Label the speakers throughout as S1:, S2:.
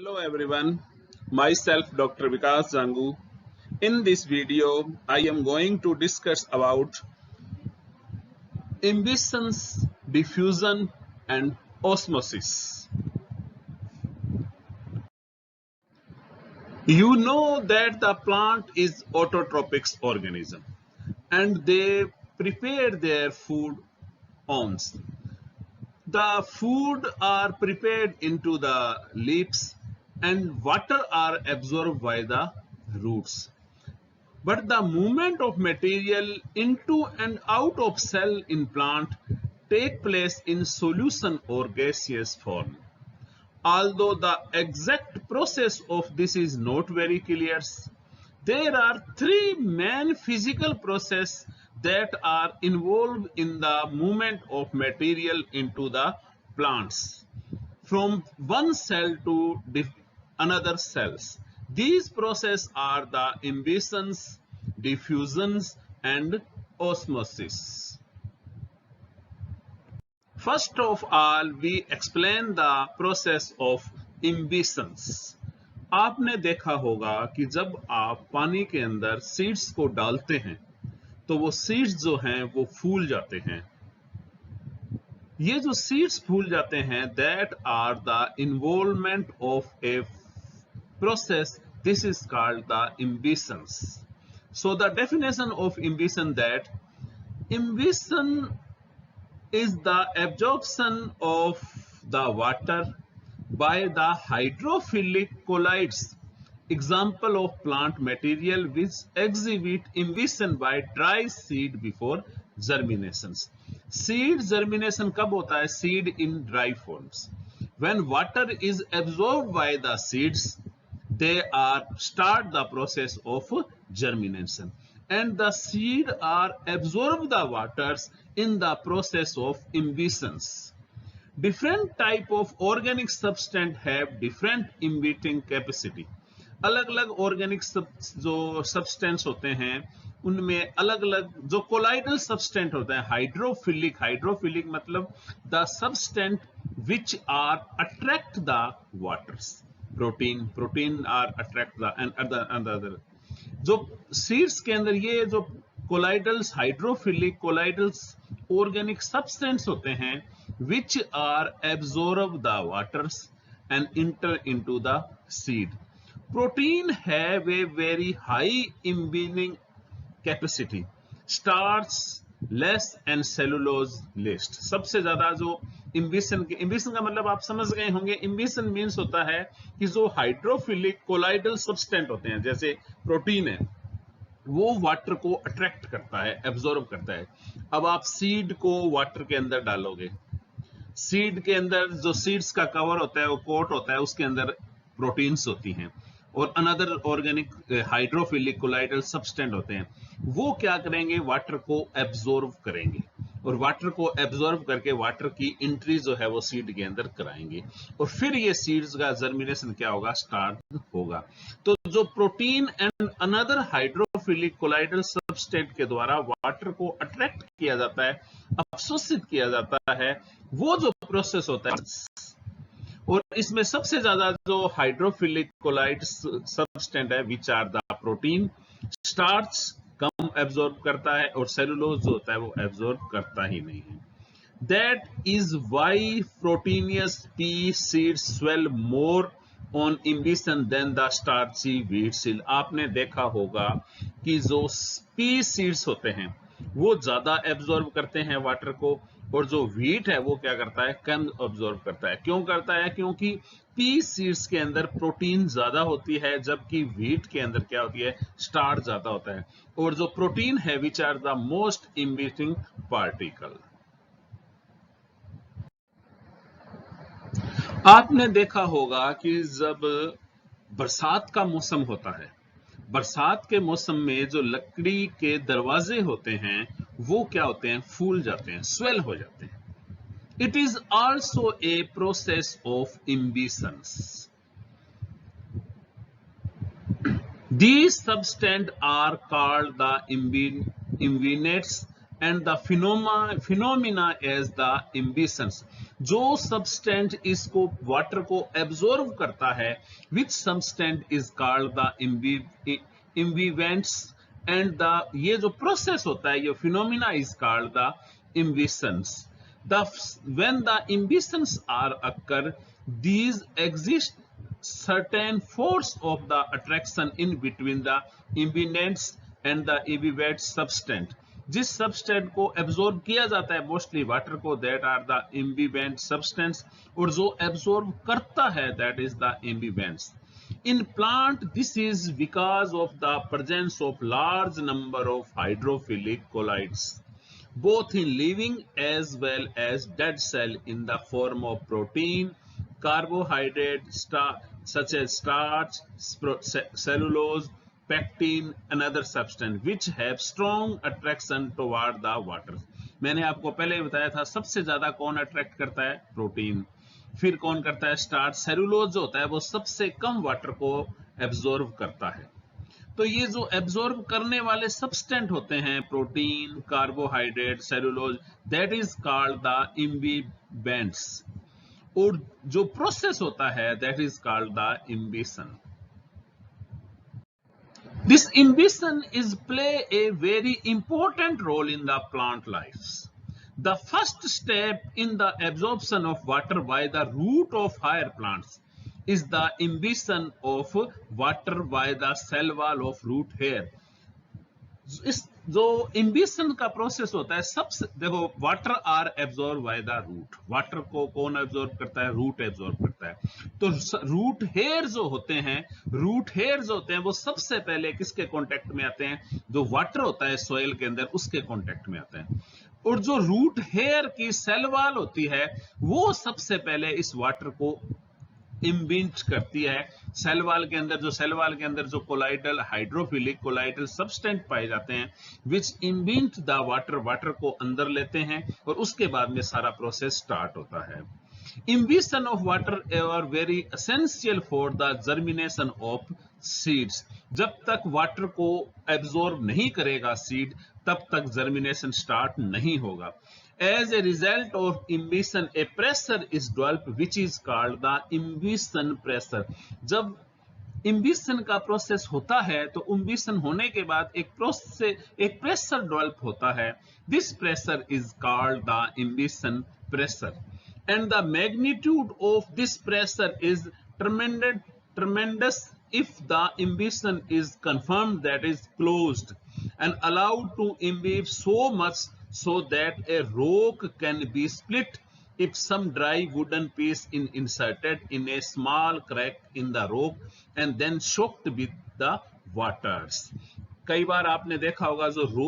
S1: Hello everyone, myself Dr. Vikas Zangu. In this video, I am going to discuss about imbibitions, diffusion and osmosis. You know that the plant is autotrophic organism and they prepare their food on. The food are prepared into the leaves and water are absorbed by the roots. But the movement of material into and out of cell in plant take place in solution or gaseous form. Although the exact process of this is not very clear, there are three main physical processes that are involved in the movement of material into the plants from one cell to another cells. These processes are the imbibitions, diffusions and osmosis. First of all, we explain the process of imbibitions. आपने देखा होगा कि जब आप पानी के अंदर seeds को डालते हैं तो वो सीड्स जो हैं वो फूल जाते हैं. ये जो सीड्स फूल जाते हैं that are the involvement of a process. This is called the imbibitions. So the definition of imbibition that imbibition is the absorption of the water by the hydrophilic colloids, example of plant material which exhibit imbibition by dry seed before germinations. Seed germination कब होता है? Seed in dry forms. When water is absorbed by the seeds, they are start the process of germination, and the seed are absorb the waters in the process of imbibitions. Different type of organic substance have different inhibiting capacity. अलग अलग organic जो substance होते हैं उनमें अलग अलग जो colloidal सब्सटेंट होते हैं हाइड्रोफिलिक मतलब the substance which are attract the waters. Protein are attract the and other. जो सीड्स के अंदर ये जो colloidals hydrophilic colloidals organic substance होते हैं which are absorb the waters and enter into the seed. Protein have a very high imbibiting capacity. Starch less and cellulose less. सबसे ज्यादा जो इम्बिबिशन का मतलब आप समझ गए होंगे. इम्बिबिशन मीन्स होता है कि जो हाइड्रोफिलिक कोलाइडल सब्सटेंट होते हैं जैसे प्रोटीन है वो वाटर को अट्रैक्ट करता है, एब्जॉर्ब करता है. अब आप सीड को वाटर के अंदर डालोगे, सीड के अंदर जो सीड्स का कवर होता है वो कोट होता है, उसके अंदर प्रोटीन्स होती हैं और अनदर ऑर्गेनिक हाइड्रोफिलिक कोलाइडल सब्सटेंट होते हैं. वो क्या करेंगे? वाटर को एब्जॉर्ब करेंगे और वाटर को एब्जॉर्ब करके वाटर की एंट्री जो है वो सीड के अंदर कराएंगे और फिर ये सीड्स का जर्मिनेशन क्या होगा? स्टार्ट होगा. तो जो protein and another hydrophilic colloidal substance के द्वारा वाटर को अट्रैक्ट किया जाता है, अवशोषित किया जाता है, वो जो प्रोसेस होता है और इसमें सबसे ज्यादा जो हाइड्रोफिलिक कोलाइड सब्सटेंट है which are the protein. Starch कम एब्जॉर्ब करता है और सेलुलोज जो होता है वो एब्जॉर्ब करता ही नहीं है. That is why proteinious pea seed swell more on imbibition than the starchy wheat seed. आपने देखा होगा कि जो पी सीड्स होते हैं वो ज्यादा एब्जॉर्ब करते हैं वाटर को और जो व्हीट है वो क्या करता है? कम एब्जॉर्ब करता है. क्यों करता है? क्योंकि पी सीड्स के अंदर प्रोटीन ज्यादा होती है जबकि व्हीट के अंदर क्या होती है? स्टार्च ज्यादा होता है. और जो प्रोटीन है which are the most imbibing particle. आपने देखा होगा कि जब बरसात का मौसम होता है, बरसात के मौसम में जो लकड़ी के दरवाजे होते हैं वो क्या होते हैं? फूल जाते हैं, स्वेल हो जाते हैं. It is also a process of imbibitions. These substances are called the imbibitions and the phenomena as the imbibitions. जो सबस्टेंट इसको वाटर को एब्जॉर्ब करता है, which substance is called the imbibants, and the ये जो प्रोसेस होता है, ये phenomena is called the imbibitions. When the imbitions are occur, these exist certain force of the attraction in between the imbibents and the imbibed substance. जिस सब्सटेंट को absorb किया जाता है मोस्टली वाटर को, that are the imbibant substance, और जो absorb करता है that is the imbibants. In plant, this is because of the presence of large number of hydrophilic colloids, both in living as well as dead cell, in the form of protein, carbohydrate, such as starch, cellulose, pectin, and other substance which have strong attraction toward the water. मैंने आपको पहले बताया था सबसे ज्यादा कौन attract करता है, प्रोटीन. फिर कौन करता है, स्टार्च. सेलुलोज जो होता है वो सबसे कम वाटर को एब्जॉर्ब करता है. तो ये जो एब्जॉर्ब करने वाले सब्सटेंट होते हैं, protein, carbohydrate, cellulose, that is called the imbibants. और जो प्रोसेस होता है that is called the imbibition. This imbition is play a very important role in the plant lives. The first step in the absorption of water by the root of higher plants is the imbition of water by the cell wall of root hair. इस जो इम्बिशन का process होता है, सबसे देखो, water are absorb by the root. Water को कौन absorb करता है, रूट एब्जॉर्ब करता है. तो रूट हेयर जो होते हैं, रूट हेयर जो होते हैं वो सबसे पहले किसके कांटेक्ट में आते हैं, जो वाटर होता है सॉइल के अंदर उसके कांटेक्ट में आते हैं. और जो रूट हेयर की सेल वॉल होती है वो सबसे पहले इस वाटर को इम्बिंट करती है. सेल वॉल के अंदर जो कोलाइडल, हाइड्रोफिलिक कोलाइडल सब्सटेंट पाए जाते हैं, विच इम्बिंट द वाटर को अंदर लेते हैं, और उसके बाद में सारा प्रोसेस स्टार्ट होता है. Imbition of water are very essential for the germination of seeds. जब तक वाटर को एब्जॉर्ब नहीं करेगा सीड, तब तक जर्मिनेशन स्टार्ट नहीं होगा. As a result of imbition, a pressure is developed which is called the imbition pressure. जब इम्बिशन का प्रोसेस होता है तो इम्बिशन होने के बाद एक प्रेशर डेवलप होता है. This pressure is called the imbibition pressure, and the magnitude of this pressure is tremendous if the imbition is confirmed, that is closed, and allowed to imbibe so much so that a rock can be split if some dry wooden piece is inserted in a small crack in the rock and then shocked with the waters. कई बार आपने देखा होगा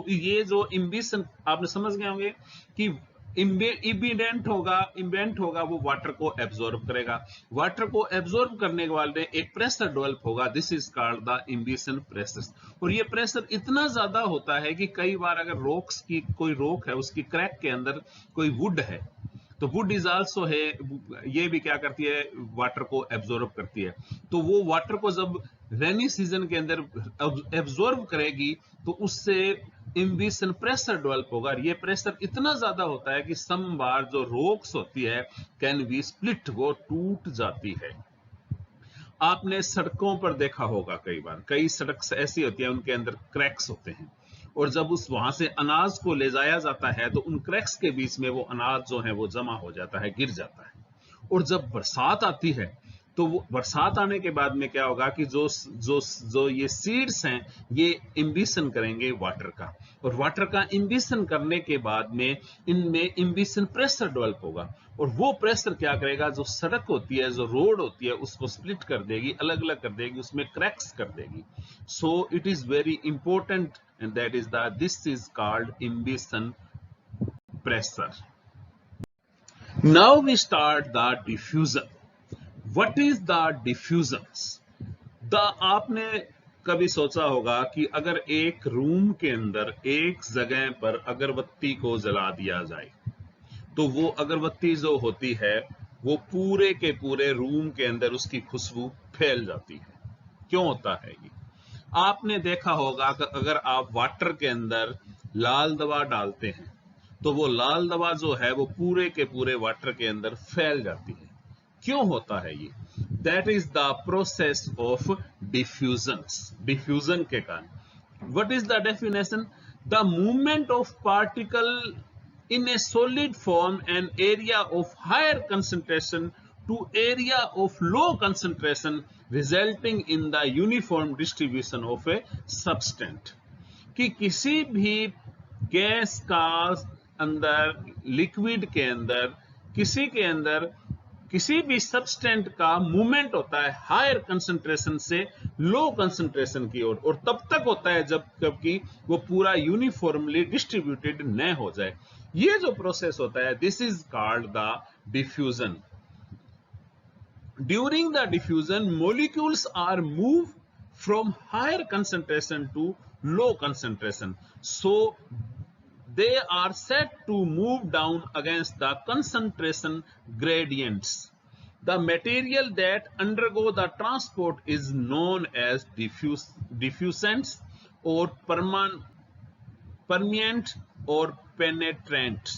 S1: ये जो इम्बिशन आपने समझ गए होंगे कि इम्बिडेंट होगा वो वाटर को एब्जॉर्ब करेगा. वाटर को एब्जॉर्ब करने के बाद एक प्रेशर डेवलप होगा. This is called the imbibition pressure. और ये प्रेशर इतना ज्यादा होता है कि कई बार अगर कोई रॉक है, उसकी क्रैक के अंदर कोई वुड है, तो वुड इज आल्सो है, ये भी क्या करती है, वाटर को एब्जॉर्ब करती है. तो वो वाटर को जब रेनी सीजन के अंदर एब्जॉर्ब करेगी तो उससे इम्बिशन प्रेशर डेवलप होगा. ये प्रेशर इतना ज्यादा होता है कि सम बार जो रॉक्स होती है कैन बी स्प्लिट, वो टूट जाती है. आपने सड़कों पर देखा होगा कई बार, कई सड़क ऐसी होती है उनके अंदर क्रैक्स होते हैं, और जब वहां से अनाज को ले जाया जाता है तो उन क्रैक्स के बीच में वो अनाज जो है वो जमा हो जाता है, गिर जाता है. और जब बरसात आती है तो वो बरसात आने के बाद में क्या होगा कि जो ये सीड्स हैं ये इम्बिशन करेंगे वाटर का, और वाटर का इम्बिशन करने के बाद में इनमें इम्बिशन प्रेशर डेवलप होगा. और वो प्रेशर क्या करेगा, जो सड़क होती है, जो रोड होती है, उसको स्प्लिट कर देगी, अलग अलग कर देगी, उसमें क्रैक्स कर देगी. So it is very important, and that is this is called imbition pressure. Now we start the diffusion. What is the diffusions? आपने कभी सोचा होगा कि अगर एक रूम के अंदर एक जगह पर अगरबत्ती को जला दिया जाए तो वो अगरबत्ती जो होती है वो पूरे के पूरे रूम के अंदर उसकी खुशबू फैल जाती है. क्यों होता है ये? आपने देखा होगा कि अगर आप वाटर के अंदर लाल दवा डालते हैं तो वो लाल दवा जो है वो पूरे के पूरे वाटर के अंदर फैल जाती है। क्यों होता है ये? That is the process of diffusion के कारण। What is the definition? The movement of particle in a solid form and area of higher concentration to area of low concentration resulting in the uniform distribution of a substance। कि किसी भी gas का अंदर, liquid के अंदर, किसी के अंदर किसी भी सब्सटेंट का मूवमेंट होता है हायर कंसंट्रेशन से लो कंसंट्रेशन की ओर, और तब तक होता है जब कि वो पूरा यूनिफॉर्मली डिस्ट्रीब्यूटेड न हो जाए। ये जो प्रोसेस होता है, this is called the diffusion. During the diffusion molecules are move from higher concentration to low concentration, so they are said to move down against the concentration gradients. The material that undergo the transport is known as diffusants or permeant or penetrant।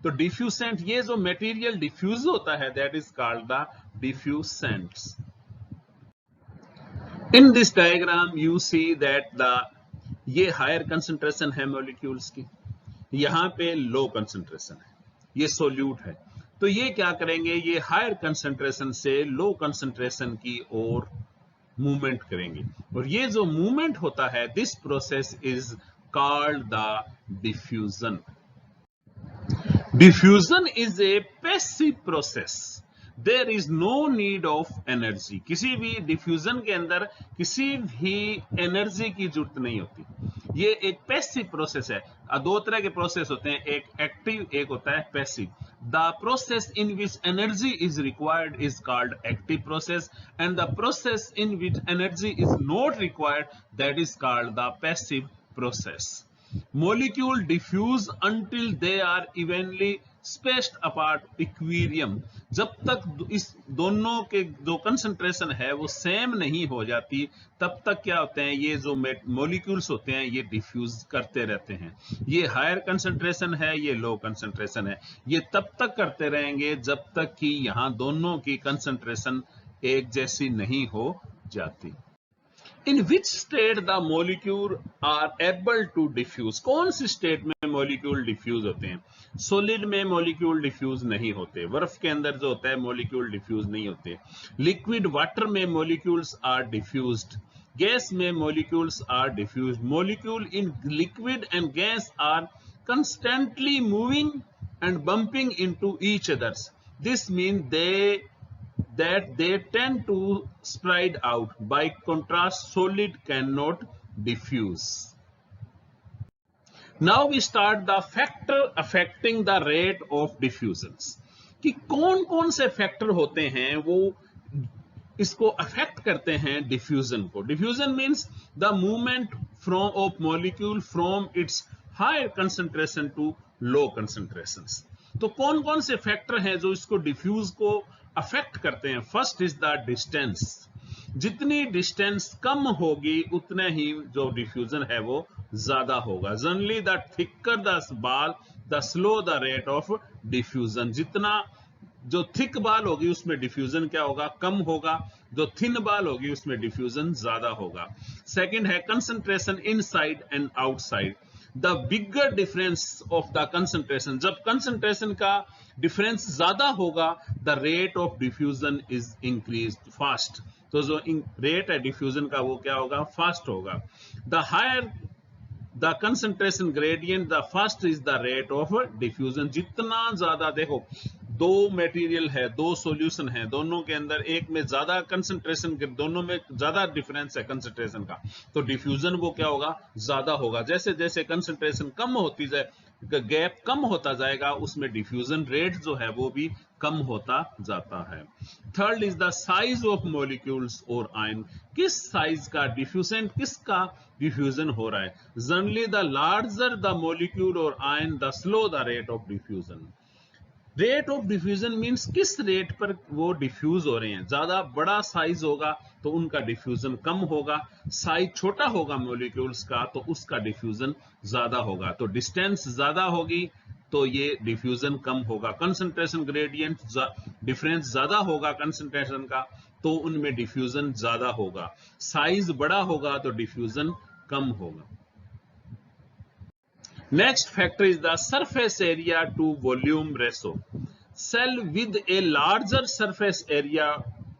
S1: तो डिफ्यूसेंट, ये जो material diffuse होता है, that is called the diffusants. In this diagram you see that ये higher concentration है molecules की, यहां पे लो कंसंट्रेशन है, ये सोल्यूट है। तो ये क्या करेंगे, ये हायर कंसंट्रेशन से लो कंसंट्रेशन की ओर मूवमेंट करेंगे, और ये जो मूवमेंट होता है, this process is called the diffusion. Diffusion is a passive process, there is no need of energy. किसी भी डिफ्यूजन के अंदर किसी भी एनर्जी की जरूरत नहीं होती। ये एक पैसिव प्रोसेस है। दो तरह के प्रोसेस होते हैं, एक एक्टिव, एक होता है passive. The process in which energy is required is called active process, and the process in which energy is not required, that is called the passive process. Molecule diffuse until they are evenly spaced apart equilibrium। जब तक इस दोनों के जो concentration है वो same नहीं हो जाती, तब तक क्या होते हैं, ये जो मॉलिक्यूल्स होते हैं ये डिफ्यूज करते रहते हैं। ये हायर कंसंट्रेशन है, ये लो कंसंट्रेशन है, ये तब तक करते रहेंगे जब तक कि यहां दोनों की कंसंट्रेशन एक जैसी नहीं हो जाती। In which state the molecule are able to diffuse? कौन सी स्टेट में मॉलिक्यूल डिफ्यूज होते हैं? सॉलिड में मॉलिक्यूल डिफ्यूज नहीं होते, बर्फ के अंदर जो होता है मॉलिक्यूल डिफ्यूज नहीं होते। लिक्विड वाटर में मॉलिक्यूल्स आर डिफ्यूज्ड, गैस में molecules are diffused. Molecule in liquid and gas are constantly moving and bumping into each others. This means that they tend to spread out. By contrast, solid cannot diffuse. Now we start the factor affecting the rate of diffusions। कि कौन कौन से factor होते हैं वो इसको affect करते हैं डिफ्यूजन को। Diffusion means the movement from of molecule from its higher concentration to low concentrations. तो कौन कौन से फैक्टर हैं जो इसको डिफ्यूज को अफेक्ट करते हैं? First is the distance. जितनी डिस्टेंस कम होगी उतना ही जो डिफ्यूजन है वो ज्यादा होगा। जनरली द थिकर द बाल the slow the rate of diffusion. जितना जो थिक बाल होगी उसमें डिफ्यूजन क्या होगा, कम होगा। जो थिन बाल होगी उसमें डिफ्यूजन ज्यादा होगा। सेकंड है concentration inside and outside. The bigger difference of the concentration, जब कंसंट्रेशन का डिफरेंस ज्यादा होगा, the rate of diffusion is increase fast. तो जो रेट है डिफ्यूजन का वो क्या होगा, फास्ट होगा। The higher the concentration gradient the fast is the rate of diffusion. जितना ज्यादा, देखो दो मटेरियल है, दो सॉल्यूशन है, दोनों के अंदर एक में ज्यादा कंसंट्रेशन, दोनों में ज्यादा डिफरेंस है कंसंट्रेशन का, तो डिफ्यूजन वो क्या होगा, ज्यादा होगा। जैसे जैसे कंसंट्रेशन कम होती जाए, गैप कम होता जाएगा, उसमें डिफ्यूजन रेट जो है वो भी कम होता जाता है। Third is the size of molecules और आयन। किस साइज का डिफ्यूजेंट, किसका डिफ्यूजन हो रहा है। Generally the larger the molecule और ion the slow the rate of diffusion. Rate of diffusion means किस रेट पर वो डिफ्यूज हो रहे हैं। ज्यादा बड़ा साइज होगा तो उनका डिफ्यूजन कम होगा, साइज छोटा होगा मॉलिक्यूल्स का तो उसका डिफ्यूजन ज्यादा होगा। तो डिस्टेंस ज्यादा होगी, तो ये डिफ्यूजन कम होगा। कंसंट्रेशन ग्रेडियंट डिफरेंस ज्यादा होगा कंसंट्रेशन का, तो उनमें डिफ्यूजन ज्यादा होगा। साइज बड़ा होगा तो डिफ्यूजन कम होगा। Next factor is the surface area to volume ratio. Cell with a larger surface area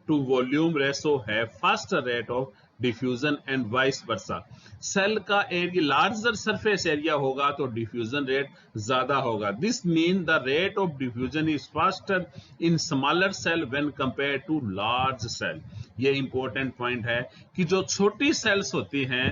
S1: to volume ratio have faster rate of diffusion and vice versa. Cell का एरिया लार्जर सरफेस एरिया होगा तो diffusion rate ज्यादा होगा। This mean the rate of diffusion is faster in smaller cell when compare to large cell. ये important point है कि जो छोटी सेल्स होती हैं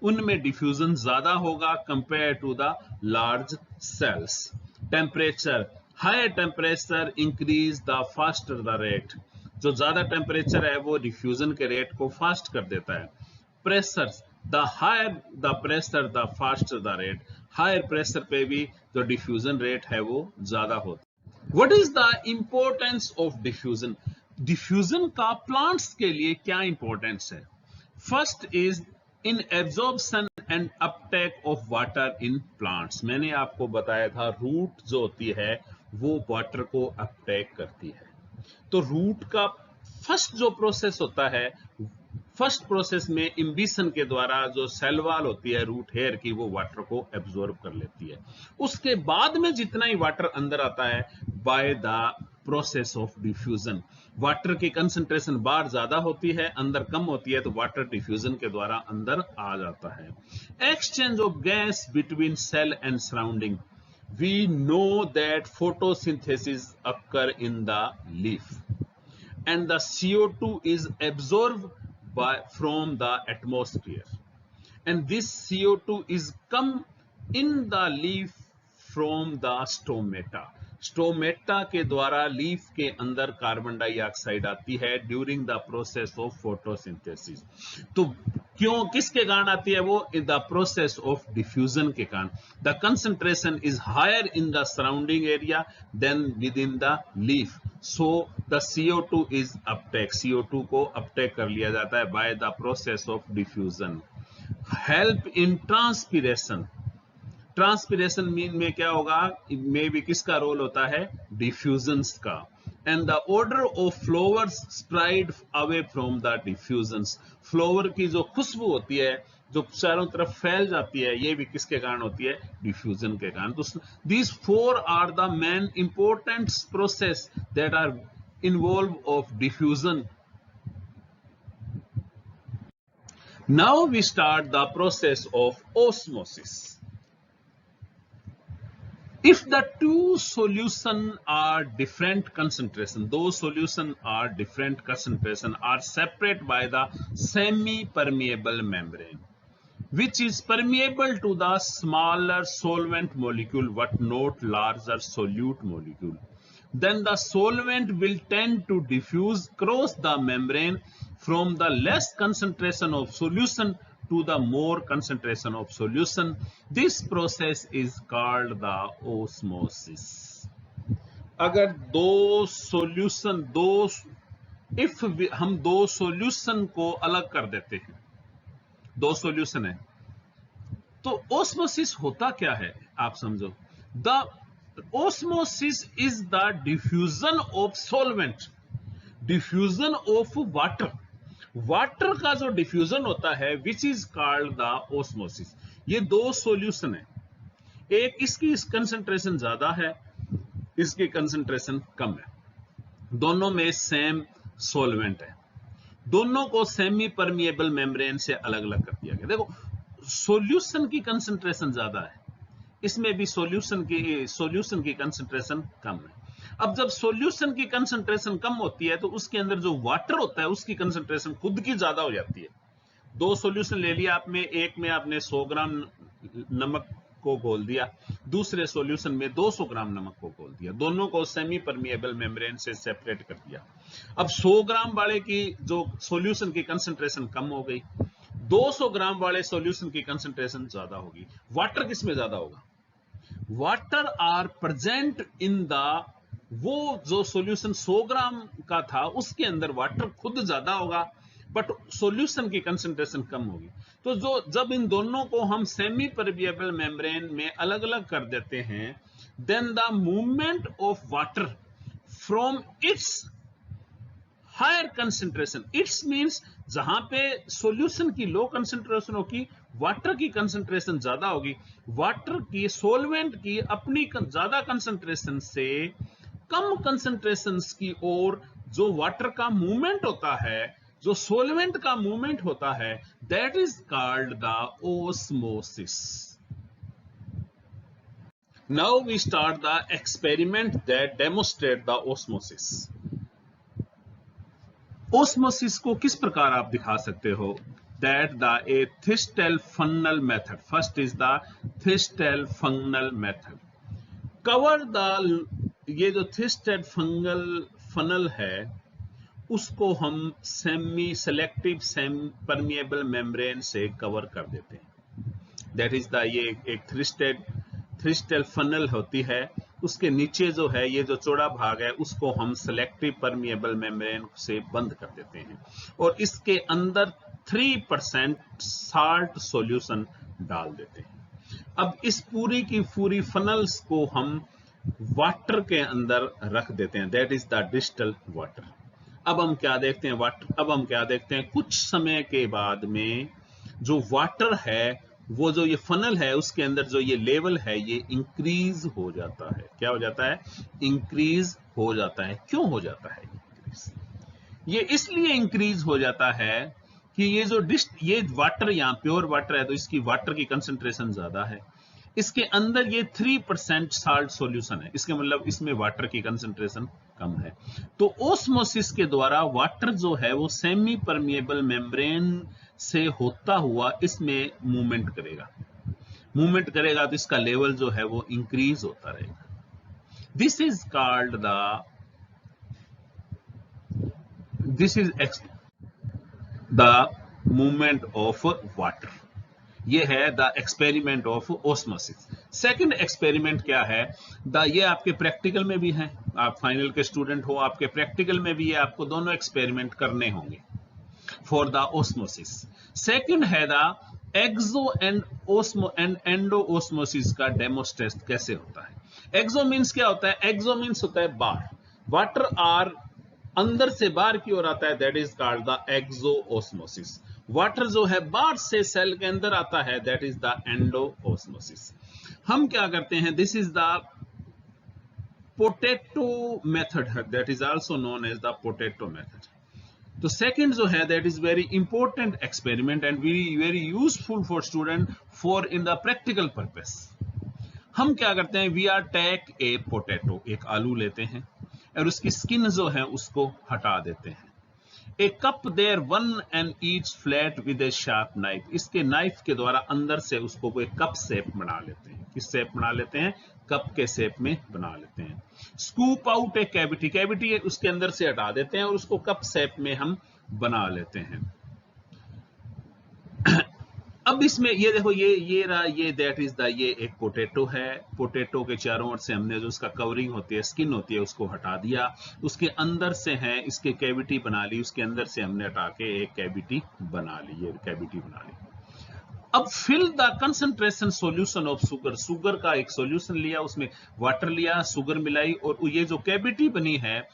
S1: उनमें डिफ्यूजन ज्यादा होगा compare to the large cells. Temperature, higher temperature increase the faster the rate. जो ज्यादा टेम्परेचर है वो डिफ्यूजन के रेट को फास्ट कर देता है। Pressure, the higher the pressure the faster the rate. Higher pressure पे भी जो डिफ्यूजन रेट है वो ज्यादा होता है। What is the importance of diffusion? Diffusion का प्लांट्स के लिए क्या इंपॉर्टेंस है? First is in absorption and Uptake of water in plants. मैंने आपको बताया था रूट जो होती है वो वाटर को अपटेक करती है। तो रूट का फर्स्ट जो प्रोसेस होता है, फर्स्ट प्रोसेस में इम्बिशन के द्वारा जो सेल वॉल होती है रूट हेयर की, वो वाटर को एब्जॉर्ब कर लेती है। उसके बाद में जितना ही वाटर अंदर आता है by the process of diffusion, water की कंसंट्रेशन बाहर ज्यादा होती है, अंदर कम होती है, तो वाटर डिफ्यूजन के द्वारा अंदर आ जाता है। Exchange of gas between cell and surrounding. We know that photosynthesis occur in the leaf and the CO2 is absorbed from the atmosphere, and this CO2 is come in the leaf from the stomata. Stomata के द्वारा leaf के अंदर carbon dioxide आती है during the process of photosynthesis. तो क्यों, किसके कारण आती है वो? In the process of diffusion के कारण। The concentration is higher in the surrounding area than within the leaf, so the CO2 is uptake. CO2 को अपटेक कर लिया जाता है by the process of diffusion. Help in transpiration. Transpiration mean में क्या होगा? में भी किसका रोल होता है? डिफ्यूजन्स का। And the odour of flowers spread away from the diffusions. Flower की जो खुशबू होती है जो चारों तरफ फैल जाती है, ये भी किसके कारण होती है? डिफ्यूजन के कारण। तो these four are the main important process that are involve of diffusion. Now we start the process of osmosis. If the two solutions are different concentration, those solutions are different concentration, are separate by the semi-permeable membrane, which is permeable to the smaller solvent molecule but not larger solute molecule, then the solvent will tend to diffuse across the membrane from the less concentration of solution to the more concentration of solution. This process is called the osmosis. अगर दो solution, हम दो solution को अलग कर देते हैं, दो सॉल्यूशन है, तो ओस्मोसिस होता क्या है आप समझो। The osmosis is the diffusion of solvent, diffusion of water. Water का जो डिफ्यूजन होता है which is called the osmosis. ये दो सॉल्यूशन है, एक इसकी कंसंट्रेशन ज्यादा है, इसकी कंसंट्रेशन कम है, दोनों में सेम सॉल्वेंट है, दोनों को सेमी परमिएबल मेम्ब्रेन से अलग अलग कर दिया गया। देखो सॉल्यूशन की कंसंट्रेशन ज्यादा है, इसमें भी सॉल्यूशन की कंसंट्रेशन कम है। अब जब सॉल्यूशन की कंसंट्रेशन कम होती है तो उसके अंदर जो वाटर होता है उसकी कंसंट्रेशन खुद की ज्यादा हो जाती है। दो सॉल्यूशन ले लिया आपने, एक में आपने 100 ग्राम नमक को घोल दिया, दूसरे सॉल्यूशन में 200 ग्राम नमक को घोल दिया, दोनों को सेमी परमिएबल मेम्ब्रेन से सेपरेट कर दिया। अब 100 ग्राम वाले की जो सॉल्यूशन की कंसंट्रेशन कम हो गई, 200 ग्राम वाले सॉल्यूशन की कंसंट्रेशन ज्यादा होगी। वाटर किसमें ज्यादा होगा? Water are present in the, वो जो सॉल्यूशन 100 ग्राम का था उसके अंदर वाटर खुद ज्यादा होगा, बट सॉल्यूशन की कंसंट्रेशन कम होगी। तो जब इन दोनों को हम सेमी परमिएबल मेम्ब्रेन में अलग अलग कर देते हैं, then the movement of water from its higher concentration, its means जहां पे सॉल्यूशन की लो कंसंट्रेशन होगी, वाटर की कंसंट्रेशन ज्यादा होगी, वाटर की सॉल्वेंट की अपनी ज्यादा कंसंट्रेशन से कम कंसंट्रेशन की ओर जो वाटर का मूवमेंट होता है, जो सॉल्वेंट का मूवमेंट होता है, that is called the osmosis. Now we start the experiment that demonstrate the osmosis. Osmosis को किस प्रकार आप दिखा सकते हो? That the a thistle funnel method, first is the thistle funnel method, cover the, ये जो थिस्टेल फंगल फनल है उसको हम semi selective semi permeable membrane से कवर कर देते हैं। दैट इज द, ये एक थ्रिस्टेल फनल होती है, उसके नीचे जो है ये जो चौड़ा भाग है उसको हम सेलेक्टिव परमिएबल मेम्ब्रेन से बंद कर देते हैं और इसके अंदर 3% साल्ट सॉल्यूशन डाल देते हैं। अब इस पूरी की पूरी फनल्स को हम वाटर के अंदर रख देते हैं, that is the distal water. अब हम क्या देखते हैं कुछ समय के बाद में जो वाटर है, वो जो ये फनल है उसके अंदर जो ये लेवल है ये इंक्रीज हो जाता है। क्या हो जाता है? इंक्रीज हो जाता है। क्यों हो जाता है इंक्रीज? ये इसलिए इंक्रीज हो जाता है कि ये वाटर, यहाँ प्योर वाटर है तो इसकी वाटर की कंसंट्रेशन ज्यादा है, इसके अंदर ये 3% साल्ट सॉल्यूशन है, इसके मतलब इसमें वाटर की कंसंट्रेशन कम है। तो ओस्मोसिस के द्वारा वाटर जो है वो सेमी परमिएबल मेम्ब्रेन से होता हुआ इसमें मूवमेंट करेगा तो इसका लेवल जो है वो इंक्रीज होता रहेगा। This is the movement of water. ये है the experiment of osmosis. Second experiment क्या है? ये आपके प्रैक्टिकल में भी है, आप फाइनल के स्टूडेंट हो, आपके प्रैक्टिकल में भी है, आपको दोनों एक्सपेरिमेंट करने होंगे फॉर द ओस्मोसिस। सेकंड है the exo and endo osmosis का डेमोस्ट्रेट कैसे होता है। एक्सो मीन्स क्या होता है? एक्सो मीन्स होता है बाहर, वाटर आर अंदर से बाहर की ओर आता है, that is called the exo osmosis. Water जो है बाहर से सेल के अंदर आता है, that is the endo osmosis. हम क्या करते हैं? This is the potato method, that is also known as the potato method. तो सेकंड जो है that is very important experiment and very useful for student for in the practical purpose. हम क्या करते हैं? We are take a potato, एक आलू लेते हैं और उसकी स्किन जो है उसको हटा देते हैं। A cup there one end each flat with a sharp knife, इसके नाइफ के द्वारा अंदर से उसको कोई कप शेप बना लेते हैं। किस शेप बना लेते हैं? कप के शेप में बना लेते हैं। स्कूप आउट ए कैविटी उसके अंदर से हटा देते हैं और उसको कप शेप में हम बना लेते हैं। अब इसमें ये देखो, ये रहा, ये दैट इज द, ये एक पोटैटो है। पोटैटो के चारों ओर से हमने जो उसका कवरिंग होती है, स्किन होती है, उसको हटा दिया। उसके अंदर से है इसके कैविटी बना ली, उसके अंदर से हमने हटा के एक कैविटी बना ली, ये कैविटी बना ली। अब fill the concentration solution of sugar का एक सॉल्यूशन लिया, उसमें वाटर लिया, शुगर मिलाई और ये जो कैविटी बनी है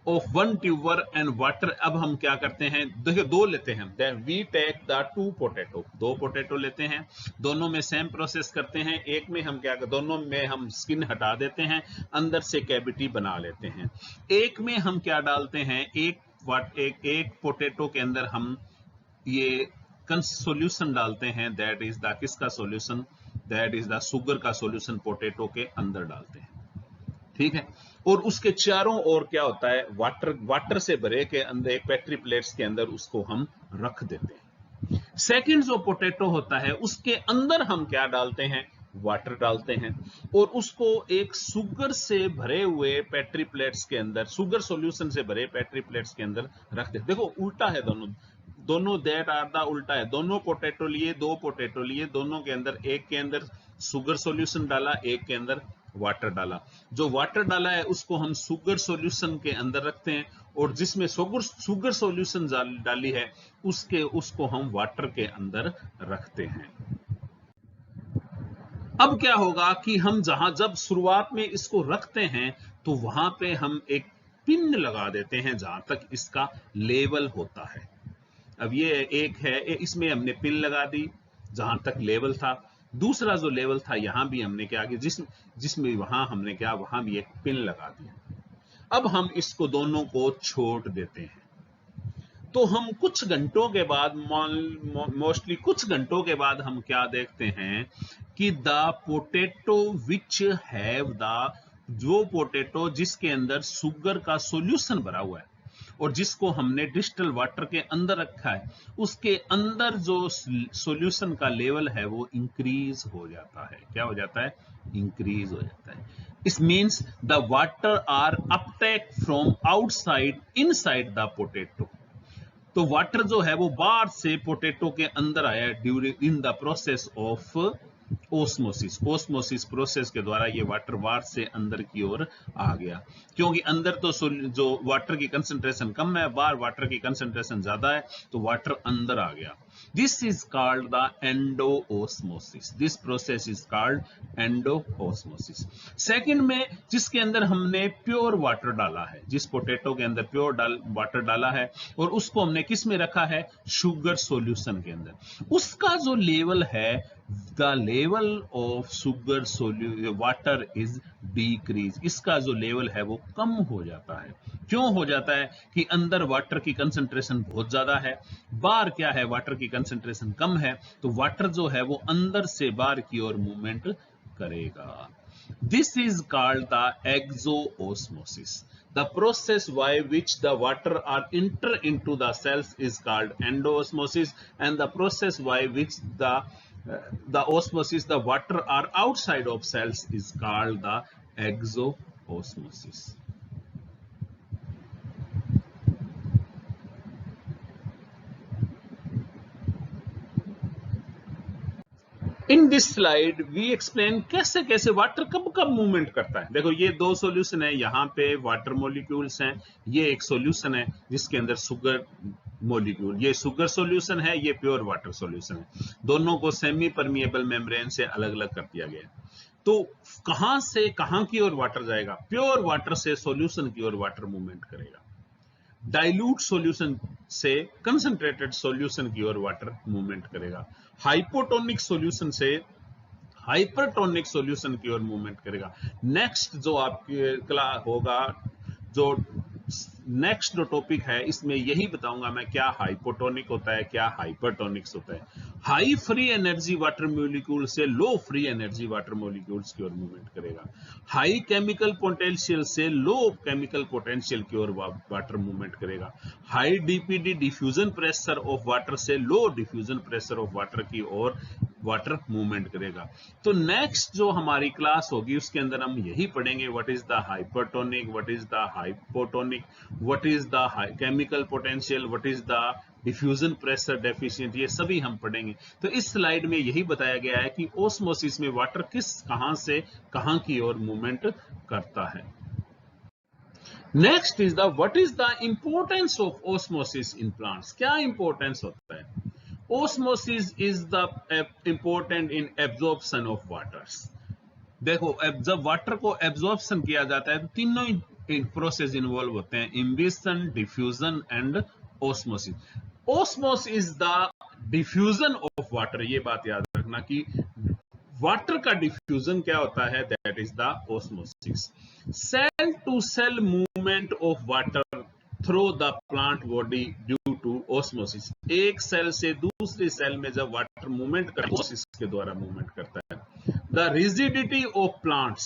S1: of one tuber and water. अब हम क्या करते हैं? देखिए, दो लेते हैं, then we take the two potato, दो पोटैटो लेते हैं, दोनों में सेम प्रोसेस करते हैं। एक में हम क्या करते हैं? दोनों में हम स्किन हटा देते हैं, अंदर से कैविटी बना लेते हैं। एक में हम क्या डालते हैं? एक पोटैटो के अंदर हम ये सॉल्यूशन डालते हैं, दैट इज द, किसका solution? That is the sugar का सॉल्यूशन पोटैटो के अंदर डालते हैं, ठीक है। और उसके चारों ओर क्या होता है? वाटर से भरे के अंदर एक पेट्री प्लेट्स के अंदर उसको हम रख देते हैं। सेकंड जो पोटैटो होता है उसके अंदर हम क्या डालते हैं? वाटर डालते हैं और उसको एक शुगर से भरे हुए पेट्री प्लेट्स के अंदर, शुगर सॉल्यूशन से भरे पेट्री प्लेट्स के अंदर रख देते। देखो, उल्टा है दोनों दैट आर द उल्टा है। दोनों पोटैटो लिए, दो पोटैटो लिए, दोनों के अंदर, एक के अंदर शुगर सॉल्यूशन डाला, एक के अंदर वाटर डाला। जो वाटर डाला है उसको हम शुगर सॉल्यूशन के अंदर रखते हैं, और जिसमें शुगर सॉल्यूशन डाली है उसको हम वाटर के अंदर रखते हैं। अब क्या होगा कि हम जब शुरुआत में इसको रखते हैं तो वहां पे हम एक पिन लगा देते हैं जहां तक इसका लेवल होता है। अब ये एक है, इसमें हमने पिन लगा दी जहां तक लेवल था। दूसरा जो लेवल था यहां भी हमने क्या किया, जिसमें वहां हमने क्या, वहां भी एक पिन लगा दिया। अब हम इसको दोनों को छोड़ देते हैं। तो हम कुछ घंटों के बाद, मोस्टली कुछ घंटों के बाद हम क्या देखते हैं कि the potato which have the, जो पोटैटो जिसके अंदर शुगर का सॉल्यूशन भरा हुआ है और जिसको हमने डिस्टिल वाटर के अंदर रखा है, उसके अंदर जो सॉल्यूशन का लेवल है वो इंक्रीज हो जाता है। क्या हो जाता है? इंक्रीज हो जाता है। It means the water are uptake from outside inside the potato. तो वाटर जो है वो बाहर से पोटैटो के अंदर आया during in the process of osmosis process के द्वारा ये वाटर बाहर से अंदर की ओर आ गया, क्योंकि अंदर तो जो वाटर की कंसंट्रेशन कम है, बाहर वाटर की कंसंट्रेशन ज्यादा है, तो वाटर अंदर आ गया। This is called the endoosmosis. This process is called endoosmosis. Second में, जिसके अंदर हमने प्योर वाटर डाला है, जिस पोटैटो के अंदर प्योर वाटर डाला है और उसको हमने किस में रखा है? शुगर सॉल्यूशन के अंदर। उसका जो लेवल है, the level of sugar water is decrease. इसका जो लेवल है वो कम हो जाता है। क्यों हो जाता है? कि अंदर वाटर की कंसंट्रेशन बहुत ज्यादा है, बाहर क्या है, वाटर की कंसंट्रेशन कम है, तो वाटर जो है वो अंदर से बाहर की ओर मूवमेंट करेगा। This is called the exoosmosis. The process by which the water are enter into the cells is called endoosmosis, and the process by which the osmosis, the water are outside of cells is called the exoosmosis. In this slide we explain कैसे कैसे water कब कब movement करता है। देखो ये दो solution है, यहाँ पे वाटर मॉलिक्यूल्स हैं, ये एक सॉल्यूशन है जिसके अंदर शुगर मॉलिक्यूल, ये शुगर सॉल्यूशन है, ये प्योर वाटर सॉल्यूशन है। दोनों को सेमी परमिएबल मेम्ब्रेन से अलग अलग कर दिया गया। तो कहां से कहां की ओर वाटर जाएगा? प्योर वाटर से सॉल्यूशन की ओर वाटर मूवमेंट करेगा। डाइल्यूट सॉल्यूशन से कंसंट्रेटेड सॉल्यूशन की ओर वाटर मूवमेंट करेगा। हाइपोटोनिक सॉल्यूशन से हाइपरटोनिक सॉल्यूशन की ओर मूवमेंट करेगा। नेक्स्ट जो आपके क्लास होगा, जो नेक्स्ट जो टॉपिक है, इसमें यही बताऊंगा मैं क्या हाइपोटोनिक होता है, क्या हाइपरटोनिक्स होता है। High free energy water molecule से लो फ्री एनर्जी वाटर मॉलिक्यूल्स की ओर मूवमेंट करेगा। हाई केमिकल पोटेंशियल से लो केमिकल पोटेंशियल की ओर वाटर मूवमेंट करेगा। High DPD diffusion pressure of water से लो डिफ्यूजन प्रेशर ऑफ वाटर की ओर वाटर मूवमेंट करेगा। तो नेक्स्ट जो हमारी क्लास होगी उसके अंदर हम यही पढ़ेंगे, what is the hypertonic, what is the hypotonic, what is the chemical potential, what is the diffusion pressure deficient, ये सभी हम पढ़ेंगे। तो इस स्लाइड में यही बताया गया है कि ओस्मोसिस में वाटर कहां से कहां की ओर मूवमेंट करता है। Next is the what is the importance of osmosis in plants. क्या इंपॉर्टेंस होता है? Osmosis is the important in absorption of waters. देखो जब वाटर को एब्जॉर्प्शन किया जाता है तो तीनों ही प्रोसेस इन्वॉल्व होते हैं, imbibition, diffusion and osmosis. Osmosis is the diffusion of water. ये बात याद रखना कि वाटर का डिफ्यूजन क्या होता है, that is the osmosis. Cell to cell movement of water through the plant body due to osmosis. एक सेल से दूसरी सेल में जब वाटर मूवमेंट करता है, ओस्मोसिस के द्वारा मूवमेंट करता है। The rigidity of plants,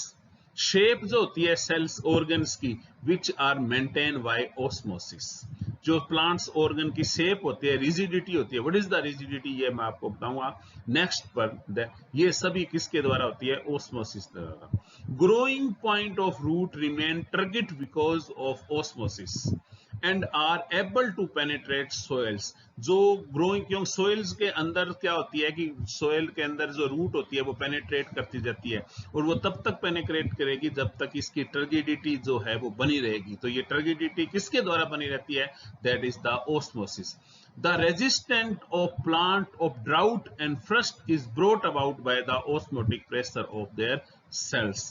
S1: shape जो होती है सेल्स ऑर्गन्स की, which are maintain by osmosis. जो प्लांट्स ऑर्गन की शेप होती है, रिजिडिटी होती है। व्हाट इज द रिजिडिटी, ये मैं आपको बताऊंगा नेक्स्ट पर। ये सभी किसके द्वारा होती है? ओस्मोसिस द्वारा। Growing point of root remain turgid because of osmosis. and are able to penetrate soils. जो ग्रोइंग, क्यों सोइल्स के अंदर क्या होती है कि सोइल के अंदर जो रूट होती है वो पेनेट्रेट करती जाती है, और वो तब तक पेनेट्रेट करेगी जब तक इसकी टर्गिडिटी जो है वो बनी रहेगी। तो ये टर्गिडिटी किसके द्वारा बनी रहती है? That is the osmosis. The resistance of plant of drought and frost is brought about by the osmotic pressure of their cells.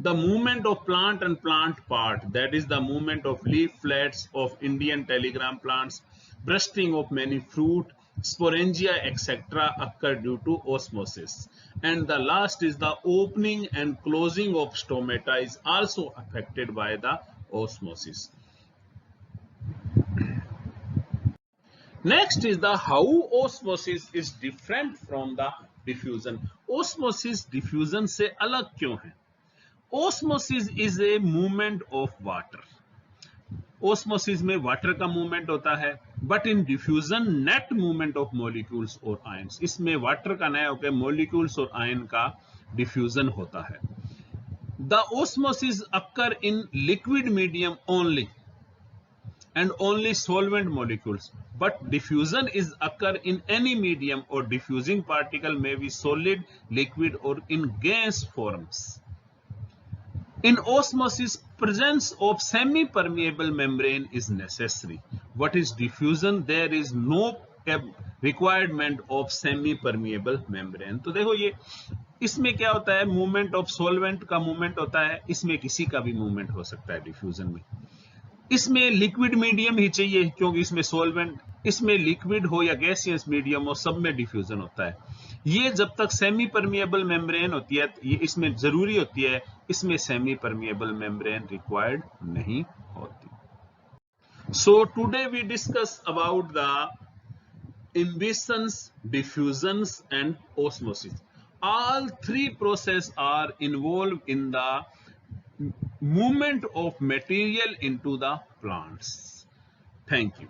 S1: The movement of plant and plant part, that is the movement of leaflets of Indian telegram plants, bursting of many fruit, sporangia, etc., occur due to osmosis. And the last is the opening and closing of stomata is also affected by the osmosis. Next is the how osmosis is different from the diffusion. Osmosis diffusion से अलग क्यों है? Osmosis is a movement of water. Osmosis में water का movement होता है, but in diffusion net movement of molecules or ions. इसमें water का नहीं होकर molecules और ion का diffusion होता है. The osmosis occur in liquid medium only and only solvent molecules, but diffusion is occur in any medium, or diffusing particle may be solid, liquid, or in gas forms. In osmosis, presence of semi-permeable membrane is necessary. What is diffusion? There is no requirement of semi-permeable membrane. तो देखो ये इसमें क्या होता है, movement of solvent का movement होता है, इसमें किसी का भी मूवमेंट हो सकता है डिफ्यूजन में। इसमें लिक्विड मीडियम ही चाहिए क्योंकि इसमें सॉल्वेंट, इसमें लिक्विड हो या गैसियस मीडियम हो, सब में डिफ्यूजन होता है। ये जब तक सेमी परमिएबल मेम्ब्रेन होती है ये इसमें जरूरी होती है, इसमें सेमी परमिएबल मेम्ब्रेन रिक्वायर्ड नहीं होती। So today we discuss about the imbitions, diffusions and osmosis. All three processes are involved in the movement of material into the plants. Thank you.